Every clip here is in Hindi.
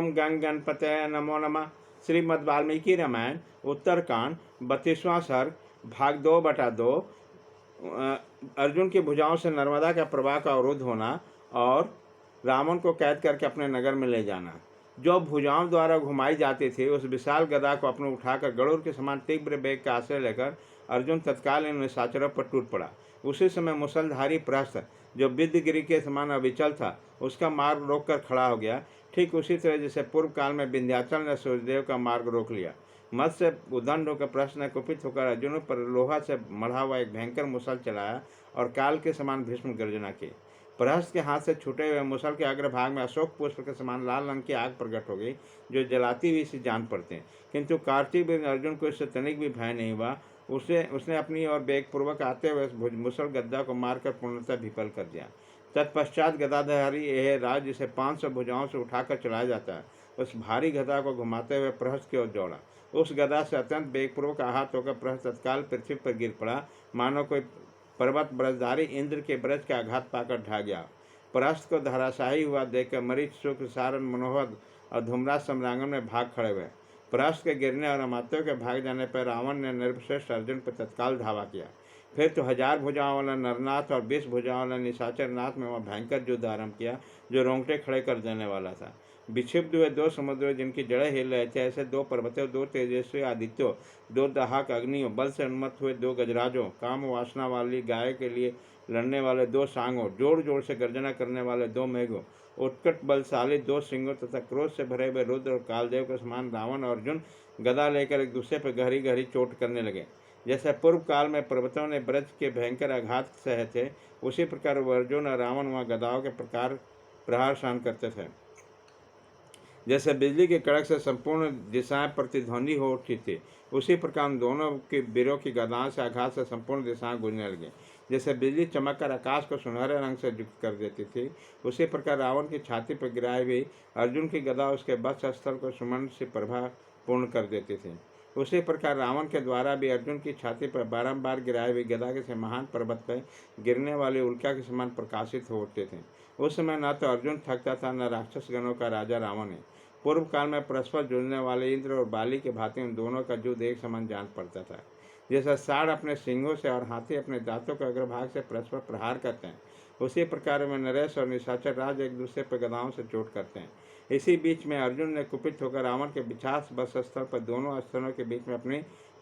ओम गंग गणपतये नमो नमः। श्रीमद् वाल्मीकि रामायण उत्तरकांड 32वां सर्ग भाग 2/2। अर्जुन की भुजाओं से नर्मदा के प्रवाह का अवरुद्ध होना और रावण को कैद करके अपने नगर में ले जाना। जो भुजाओं द्वारा घुमाई जाती थी उस विशाल गदा को अपने उठाकर गरुड़ के समान तीव्र वेग का आश्रय लेकर अर्जुन तत्काल इन निशाचरों पर टूट पड़ा। उसी समय मुसलधारी प्रहस्त जो विद्यगिरि के समान अविचल था उसका मार्ग रोककर खड़ा हो गया। ठीक उसी तरह जैसे पूर्व काल में विंध्याचल ने सूर्यदेव का मार्ग रोक लिया। मत्स्य उद्दंड होकर प्रश्न ने कुपित होकर अर्जुन पर लोहा से मढ़ा हुआ एक भयंकर मुसल चलाया और काल के समान भीष्म गर्जना की। प्रहस्त के हाथ से छूटे हुए मुसल के अग्रभाग में अशोक पुष्प के समान लाल रंग की आग प्रकट हो गई जो जलाती हुई सी जान पड़ते हैं। किंतु कार्तिक अर्जुन को इससे तनिक भी भय नहीं हुआ। उसने अपनी ओर वेगपूर्वक आते हुए मुसल गद्दा को मारकर पूर्णतः विफल कर दिया। तत्पश्चात गदाधारी यह राज जिसे 500 भुजाओं से उठाकर चलाया जाता है उस भारी गदा को घुमाते हुए प्रहस्त की ओर दौड़ा। उस गदा से अत्यंत वेगपूर्वक आहत होकर प्रहस्त तत्काल पृथ्वी पर गिर पड़ा, मानो कोई पर्वत ब्रजधारी इंद्र के ब्रज का आघात पाकर ढह गया। प्रहस्त को धराशायी हुआ देखकर मरीच, शुक्र, सारण, मनोहर और धूम्राज सम्रांगन में भाग खड़े हुए। प्रहस्त के गिरने और अमात्यों के भाग जाने पर रावण ने निर्वश्रेष्ठ अर्जुन पर तत्काल धावा किया। फिर तो 1000 भुजाओं वाला नरनाथ और 20 भुजाओं वाला निशाचर नाथ में वह भयंकर युद्ध आरंभ किया जो रोंगटे खड़े कर देने वाला था। विक्षिप्त हुए 2 समुद्रों जिनकी जड़ें हिल रहे थे, ऐसे 2 पर्वतों, 2 तेजस्वी आदित्यों, 2 दाहक अग्नियों, बल से उन्मत्त हुए 2 गजराजों, काम वासना वाली गाय के लिए लड़ने वाले 2 सांगों, जोर जोर से गर्जना करने वाले 2 मेघों, उत्कट बलशाली 2 सिंहों तथा क्रोध से भरे हुए रुद्र और कालदेव के समान रावण और अर्जुन गदा लेकर एक दूसरे पर गहरी गहरी चोट करने लगे। जैसे पूर्व काल में पर्वतों ने ब्रज के भयंकर आघात सहे थे उसी प्रकार अर्जुन और रावण वहाँ गदाओं के प्रहार सहन करते थे। जैसे बिजली के कड़क से संपूर्ण दिशाएं प्रतिध्वनि हो उठी थी उसी प्रकार दोनों के वीरों की गदाओं से आघात से संपूर्ण दिशाएं गूंजने लगी। जैसे बिजली चमककर आकाश को सुनहरे रंग से युक्त कर देती थी उसी प्रकार रावण की छाती पर गिराई हुई अर्जुन की गदा उसके वक्ष स्थल को सुमन से प्रभा पूर्ण कर देती थी। उसी प्रकार रावण के द्वारा भी अर्जुन की छाती पर बारंबार गिराई हुई गदा के से महान पर्वत पर गिरने वाली उल्का के समान प्रकाशित हो उठते थे। उस समय न तो अर्जुन थकता था न राक्षस गणों का राजा रावण है। पूर्व काल में परस्पर जुड़ने वाले इंद्र और बाली के भांति उन दोनों का युद्ध एक समान जान पड़ता था। जैसा साढ़ अपने सिंहों से और हाथी अपने दांतों के अग्रभाग से परस्पर प्रहार करते हैं उसी प्रकार में नरेश और निशाचर राज एक दूसरे पर गदाओं से चोट करते हैं। इसी बीच में अर्जुन ने कुपित होकर रावण के विशाल बस स्थल पर दोनों अस्त्रों के बीच में अपनी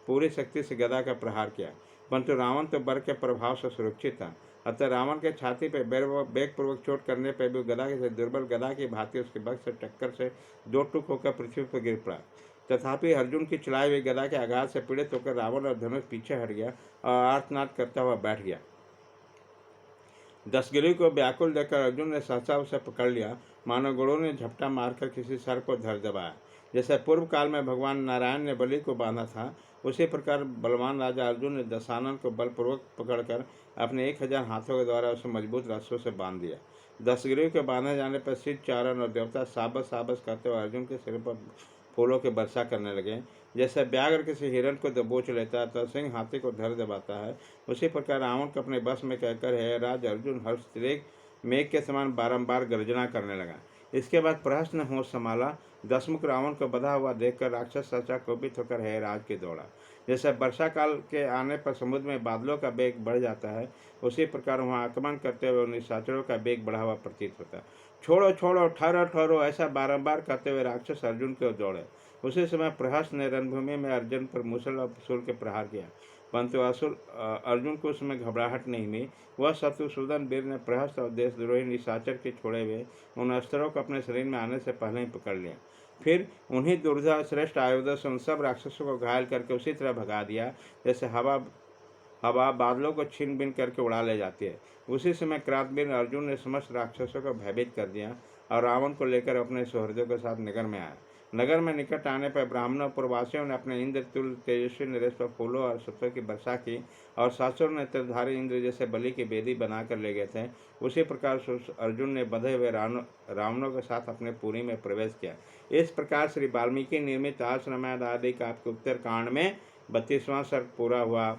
पूरी शक्ति से गदा का प्रहार किया, परंतु रावण तो बर के प्रभाव से सुरक्षित था। अतः रावण के छाती पर वेगपूर्वक चोट करने पर भी गदा के दुर्बल गदा की भांति उसके वक्ष से टक्कर से 2 टुक होकर पृथ्वी पर गिर पड़ा। तथापि अर्जुन की चलाई हुई गदा के आघात से पीड़ित होकर रावण और धनुष पीछे हट गया और आर्तनाद करता हुआ बैठ गया। दशगिरी को व्याकुल देखकर अर्जुन ने सहसा उसे पकड़ लिया, मानो गुणों ने झपटा मारकर किसी सर को धर दबाया। जैसे पूर्व काल में भगवान नारायण ने बलि को बांधा था उसी प्रकार बलवान राजा अर्जुन ने दशानन को बलपूर्वक पकड़कर अपने 1000 हाथों के द्वारा उसे मजबूत रस्सों से बांध दिया। दशगिरी के बांधे जाने पर सिद्ध, चारण और देवता साबस साबस करते हुए अर्जुन के सिर पर फूलों की वर्षा करने लगे। जैसे व्याघ्र किसी हिरण को दबोच लेता है तो सिंह हाथी को धर दबाता है उसी प्रकार रावण को अपने बस में कहकर हे राज अर्जुन हर्षतिरेक मेघ के समान बारंबार गर्जना करने लगा। इसके बाद प्रहस्त ने होश संभाला। दशमुख रावण को बधा हुआ देखकर राक्षस सचा कोपित होकर हे राज के दौड़ा। जैसे वर्षा काल के आने पर समुद्र में बादलों का वेग बढ़ जाता है उसी प्रकार वहाँ आक्रमण करते हुए निशाचरों का वेग बढ़ा हुआ प्रतीत होता है। छोड़ो छोड़ो, ठहरो ठहरो, ऐसा बारंबार कहते हुए राक्षस अर्जुन की ओर दौड़े। उसी समय प्रहस्त ने रणभूमि में अर्जुन पर मूसल और सूल के प्रहार किया, परंतु अर्जुन को उसमें घबराहट नहीं हुई। वह शत्रुसूदन वीर ने प्रहस्त और देशद्रोही निशाचर के छोड़े हुए उन अस्त्रों को अपने शरीर में आने से पहले ही पकड़ लिया। फिर उन्हीं दुर्धा श्रेष्ठ आयुधों से उन सब राक्षसों को घायल करके उसी तरह भगा दिया जैसे हवा बादलों को छीन बीन करके उड़ा ले जाती है। उसी समय क्रांतवीर अर्जुन ने समस्त राक्षसों को भयभीत कर दिया और रावण को लेकर अपने सुहृदों के साथ नगर में आया। नगर में निकट आने पर ब्राह्मणों पूर्ववासियों ने अपने इंद्र तुल्य तेजस्वी नरेश पर फूलों और सत्वों की वर्षा की और 700 नेत्रधारी इंद्र जैसे बलि की वेदी बनाकर ले गए थे। उसी प्रकार अर्जुन ने बधे हुए रावणों के साथ अपने पुरी में प्रवेश किया। इस प्रकार श्री वाल्मीकि निर्मित आश्रमाद आदि का आपके उत्तरकांड में 32वां सर्ग पूरा हुआ।